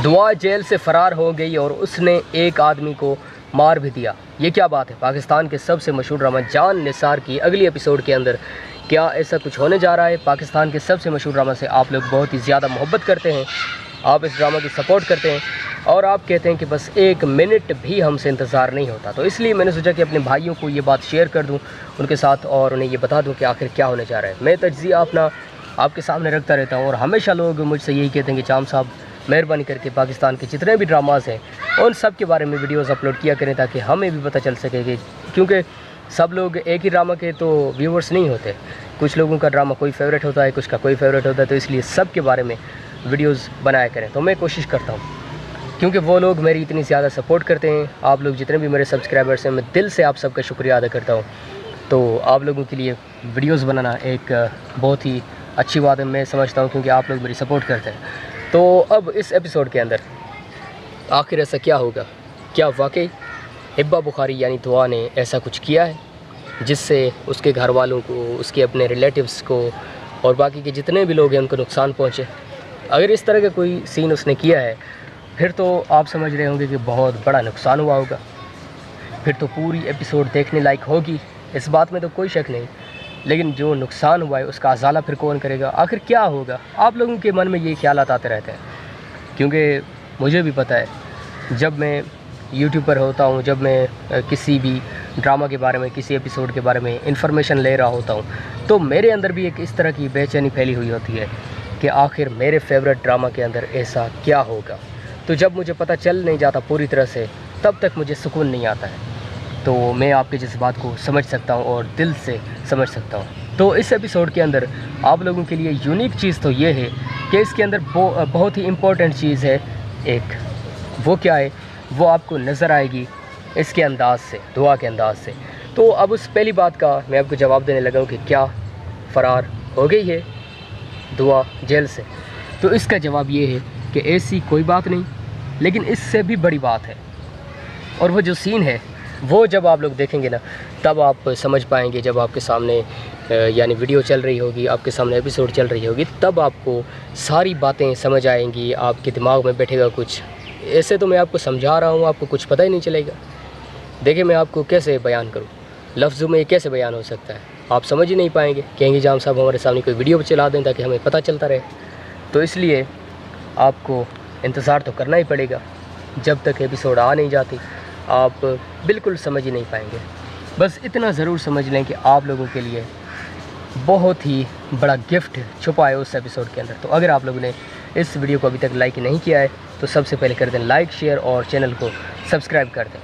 दुआ जेल से फ़रार हो गई और उसने एक आदमी को मार भी दिया। ये क्या बात है? पाकिस्तान के सबसे मशहूर ड्रामा जान निसार की अगली एपिसोड के अंदर क्या ऐसा कुछ होने जा रहा है? पाकिस्तान के सबसे मशहूर ड्रामा से आप लोग बहुत ही ज़्यादा मोहब्बत करते हैं, आप इस ड्रामा की सपोर्ट करते हैं और आप कहते हैं कि बस 1 मिनट भी हमसे इंतज़ार नहीं होता। तो इसलिए मैंने सोचा कि अपने भाइयों को ये बात शेयर कर दूं उनके साथ और उन्हें ये बता दूं कि आखिर क्या होने जा रहा है। मैं तज्ज़िया अपना आपके सामने रखता रहता हूं और हमेशा लोग मुझसे यही कहते हैं कि जाम साहब मेहरबानी करके पाकिस्तान के जितने भी ड्रामाज़ हैं उन सब के बारे में वीडियोज़ अपलोड किया करें ताकि हमें भी पता चल सके कि क्योंकि सब लोग एक ही ड्रामा के तो व्यूवर्स नहीं होते। कुछ लोगों का ड्रामा कोई फेवरेट होता है, कुछ का कोई फेवरेट होता है, तो इसलिए सब के बारे में वीडियोज़ बनाया करें। तो मैं कोशिश करता हूँ क्योंकि वो लोग मेरी इतनी ज़्यादा सपोर्ट करते हैं। आप लोग जितने भी मेरे सब्सक्राइबर्स हैं, मैं दिल से आप सबका शुक्रिया अदा करता हूँ। तो आप लोगों के लिए वीडियोज़ बनाना एक बहुत ही अच्छी बात है, मैं समझता हूँ, क्योंकि आप लोग मेरी सपोर्ट करते हैं। तो अब इस एपिसोड के अंदर आखिर ऐसा क्या होगा? क्या वाकई हिब्बा बुखारी यानी दुआ ने ऐसा कुछ किया है जिससे उसके घर वालों को, उसके अपने रिलेटिव्स को और बाकी के जितने भी लोग हैं उनको नुकसान पहुँचे? अगर इस तरह का कोई सीन उसने किया है फिर तो आप समझ रहे होंगे कि बहुत बड़ा नुकसान हुआ होगा। फिर तो पूरी एपिसोड देखने लायक होगी, इस बात में तो कोई शक नहीं। लेकिन जो नुकसान हुआ है उसका अज़ाला फिर कौन करेगा? आखिर क्या होगा? आप लोगों के मन में ये ख्यालात आते रहते हैं, क्योंकि मुझे भी पता है जब मैं यूट्यूब पर होता हूँ, जब मैं किसी भी ड्रामा के बारे में, किसी एपिसोड के बारे में इन्फॉर्मेशन ले रहा होता हूँ, तो मेरे अंदर भी एक इस तरह की बेचैनी फैली हुई होती है कि आखिर मेरे फेवरेट ड्रामा के अंदर ऐसा क्या होगा। तो जब मुझे पता चल नहीं जाता पूरी तरह से, तब तक मुझे सुकून नहीं आता है। तो मैं आपके जज्बात को समझ सकता हूँ और दिल से समझ सकता हूँ। तो इस एपिसोड के अंदर आप लोगों के लिए यूनिक चीज़ तो ये है कि इसके अंदर बहुत ही इम्पोर्टेंट चीज़ है एक। वो क्या है? वो आपको नज़र आएगी इसके अंदाज़ से, दुआ के अंदाज़ से। तो अब उस पहली बात का मैं आपको जवाब देने लगा हूँ कि क्या फ़रार हो गई है दुआ जेल से? तो इसका जवाब ये है कि ऐसी कोई बात नहीं, लेकिन इससे भी बड़ी बात है। और वो जो सीन है वो जब आप लोग देखेंगे ना तब आप समझ पाएंगे। जब आपके सामने यानी वीडियो चल रही होगी, आपके सामने एपिसोड चल रही होगी, तब आपको सारी बातें समझ आएंगी, आपके दिमाग में बैठेगा कुछ। ऐसे तो मैं आपको समझा रहा हूँ, आपको कुछ पता ही नहीं चलेगा। देखिए मैं आपको कैसे बयान करूँ, लफ्ज़ों में कैसे बयान हो सकता है, आप समझ ही नहीं पाएंगे। कहेंगे जाम साहब हमारे सामने कोई वीडियो चला दें ताकि हमें पता चलता रहे। तो इसलिए आपको इंतज़ार तो करना ही पड़ेगा। जब तक एपिसोड आ नहीं जाती आप बिल्कुल समझ ही नहीं पाएंगे। बस इतना ज़रूर समझ लें कि आप लोगों के लिए बहुत ही बड़ा गिफ्ट छुपा है उस एपिसोड के अंदर। तो अगर आप लोगों ने इस वीडियो को अभी तक लाइक नहीं किया है तो सबसे पहले कर दें लाइक, शेयर और चैनल को सब्सक्राइब कर दें।